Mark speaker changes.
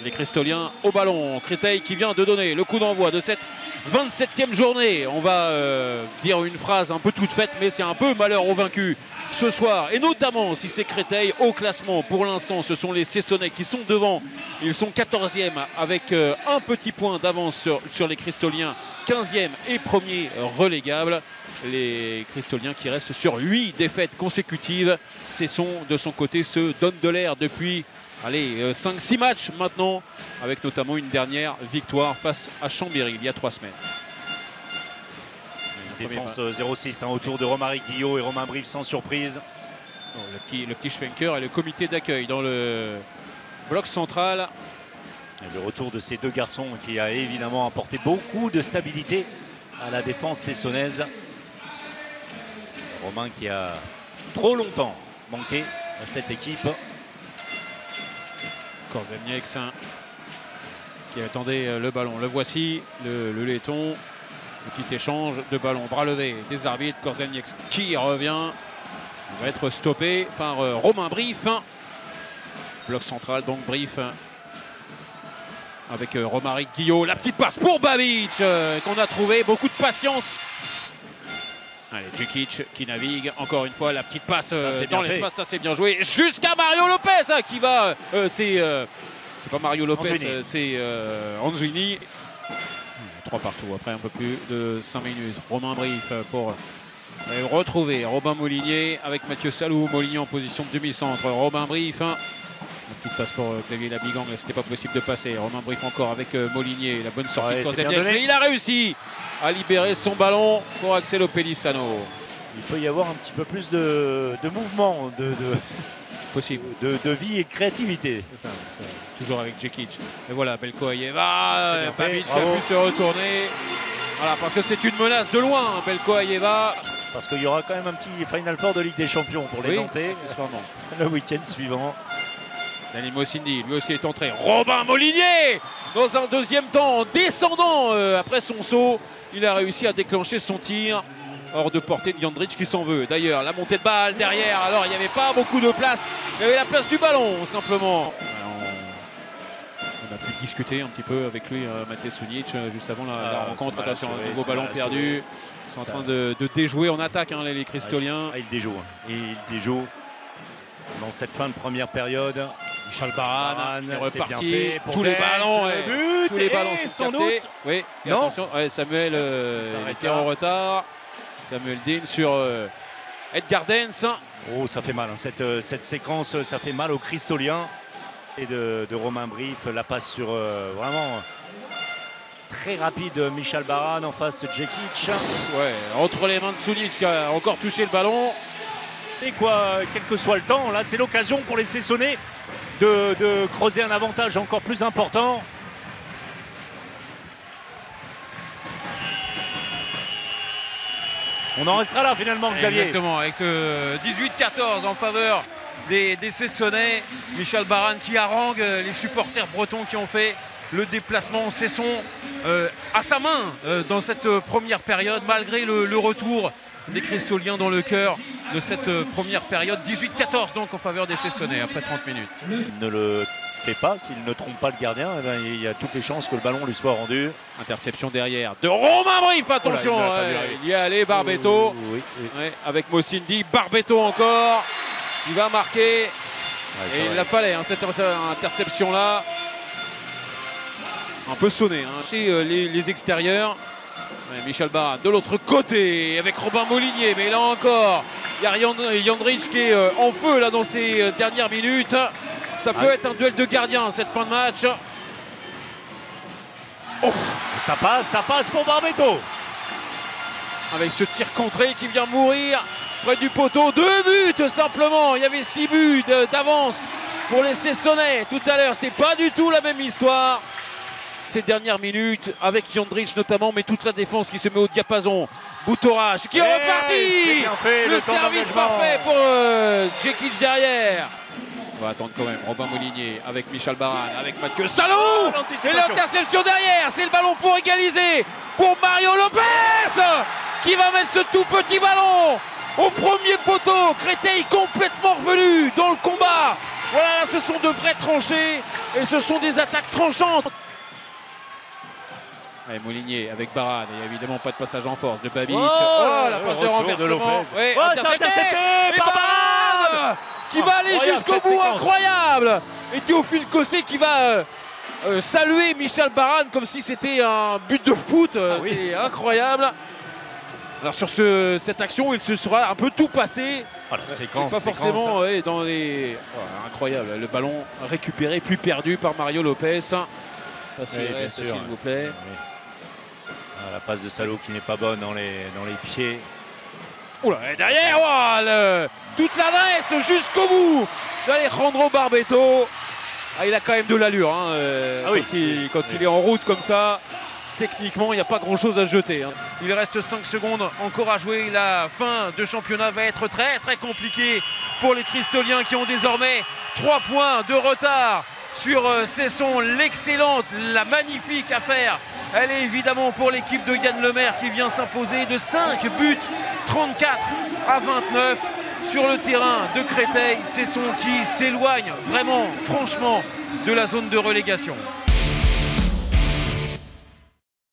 Speaker 1: Les Cristoliens au ballon. Créteil qui vient de donner le coup d'envoi de cette 27e journée. On va dire une phrase un peu toute faite, mais c'est un peu malheur aux vaincus ce soir. Et notamment si c'est Créteil au classement. Pour l'instant, ce sont les Cessonnais qui sont devant. Ils sont 14e avec un petit point d'avance sur les Cristoliens. 15e et premier relégable. Les Cristoliens qui restent sur 8 défaites consécutives. Cesson de son côté se donne de l'air depuis 5-6 matchs maintenant, avec notamment une dernière victoire face à Chambéry il y a 3 semaines.
Speaker 2: Défense 0-6 autour de Romaric Guillot et Romain Brive sans surprise.
Speaker 1: Le petit Schwenker et le comité d'accueil dans le bloc central.
Speaker 2: Et le retour de ces deux garçons qui a évidemment apporté beaucoup de stabilité à la défense cessonnaise. Romain qui a trop longtemps manqué à cette équipe.
Speaker 1: Korzeniec qui attendait le ballon. Le voici, le laiton. Le petit échange de ballon. Bras levé des arbitres. Korzeniec qui revient. Il va être stoppé par Romain Brive. Bloc central, donc Brive avec Romaric Guillot. La petite passe pour Babic qu'on a trouvé. Beaucoup de patience. Allez, Djekic qui navigue. Encore une fois, la petite passe dans l'espace. Ça, c'est bien joué. Jusqu'à Mario Lopez qui va... c'est pas Mario Lopez, c'est Anzuini. 3 partout après un peu plus de 5 minutes. Romain Brive pour retrouver Robin Molinier avec Mathieu Salou. Molinier en position de demi-centre. Robin Brive. La petite passe pour Xavier Labigang. Là, c'était pas possible de passer. Romain Brive encore avec Molinier. La bonne sortie de Korzeniec. Mais il a réussi à libérer son ballon pour Axel Pelissano.
Speaker 2: Il peut y avoir un petit peu plus de mouvement,
Speaker 1: possible,
Speaker 2: de vie et de créativité.
Speaker 1: C'est ça, toujours avec Djekic. Et voilà, Belko-Ayeva. Babic a pu se retourner. Voilà, parce que c'est une menace de loin, Belko-Ayeva.
Speaker 2: Parce qu'il y aura quand même un petit Final Four de Ligue des Champions pour les Nantais le week-end suivant.
Speaker 1: Dani Mosindi, lui aussi est entré. Robin Molinier dans un deuxième temps, en descendant après son saut. Il a réussi à déclencher son tir. Hors de portée de Jandric qui s'en veut. D'ailleurs, la montée de balle derrière. Alors, il n'y avait pas beaucoup de place. Il y avait la place du ballon, simplement. On a pu discuter un petit peu avec lui, Matej Sunic, juste avant la rencontre. Attention, un nouveau ballon perdu. Ils sont en train de déjouer en attaque, les Cristoliens.
Speaker 2: Il déjoue. Il déjoue dans cette fin de première période.
Speaker 1: Michel Baran est reparti.
Speaker 2: Tous les ballons,
Speaker 1: tous les ballons sans doute. Oui,
Speaker 2: non.
Speaker 1: Attention, Samuel était en retard. Samuel Dean sur Edgar Dens.
Speaker 2: Oh, ça fait mal, cette séquence, ça fait mal aux Cristoliens. Et de Romain Brive, la passe sur vraiment très rapide Michel Baran en face Djekic.
Speaker 1: Ouais, entre les mains de Sunic qui a encore touché le ballon.
Speaker 2: Et quoi, quel que soit le temps, là c'est l'occasion pour les Cessonnais de creuser un avantage encore plus important. On en restera là finalement, Xavier.
Speaker 1: Exactement, avec ce 18-14 en faveur des Cessonnais. Michel Baran qui harangue les supporters bretons qui ont fait le déplacement Cesson à sa main dans cette première période, malgré le retour des Cristoliens dans le cœur de cette première période. 18-14 donc en faveur des Cessonnais après 30 minutes.
Speaker 2: Il ne le fait pas, s'il ne trompe pas le gardien, eh bien, il y a toutes les chances que le ballon lui soit rendu.
Speaker 1: Interception derrière de Romain Brive, attention, il y est allé, Barbetto, avec Mosindi, Barbetto encore, il va marquer, et il la fallait, cette interception là, un peu sonné chez les extérieurs. Michel Baran de l'autre côté avec Robin Molinier, mais là encore il y a Jandric qui est en feu là dans ces dernières minutes. Ça peut être un duel de gardiens cette fin de match.
Speaker 2: Oh, ça passe pour Barbetto.
Speaker 1: Avec ce tir contré qui vient mourir près du poteau. 2 buts simplement. Il y avait 6 buts d'avance pour les Cessonnais tout à l'heure. C'est pas du tout la même histoire. Ces dernières minutes avec Jandric notamment, mais toute la défense qui se met au diapason. Boutorage qui est reparti. Le service parfait pour Djekic derrière. On va attendre quand même Robin Molinier avec Michel Baran, avec Mathieu Salou. Et l'interception derrière, c'est le ballon pour égaliser pour Mario Lopez qui va mettre ce tout petit ballon au premier poteau. Créteil complètement revenu dans le combat. Voilà, là, ce sont de vraies tranchées. Et ce sont des attaques tranchantes. Allez, Moulinier avec Barane. Il n'y a évidemment pas de passage en force de Babic. Oh, la passe de renversement.
Speaker 2: Ouais, intercepté par Barane
Speaker 1: qui va aller jusqu'au bout, incroyable. Et Théophile Cosset qui va saluer Michel Barane comme si c'était un but de foot. C'est incroyable. Alors sur cette action, il se sera un peu tout passé.
Speaker 2: Oh, la séquence,
Speaker 1: pas forcément dans les... incroyable, le ballon récupéré puis perdu par Mario Lopez. Bien sûr, s'il vous plaît.
Speaker 2: La passe de Salo qui n'est pas bonne dans les pieds.
Speaker 1: Oula, et derrière, toute l'adresse jusqu'au bout d'Alejandro Barbeto. Il a quand même de l'allure quand il est en route comme ça. Techniquement, il n'y a pas grand-chose à jeter. Il reste 5 secondes encore à jouer. La fin de championnat va être très très compliquée pour les Cristoliens qui ont désormais 3 points de retard sur Cesson. L'excellente, la magnifique affaire, elle est évidemment pour l'équipe de Yann Lemaire qui vient s'imposer de 5 buts, 34 à 29 sur le terrain de Créteil. Cesson qui s'éloigne vraiment, franchement, de la zone de relégation.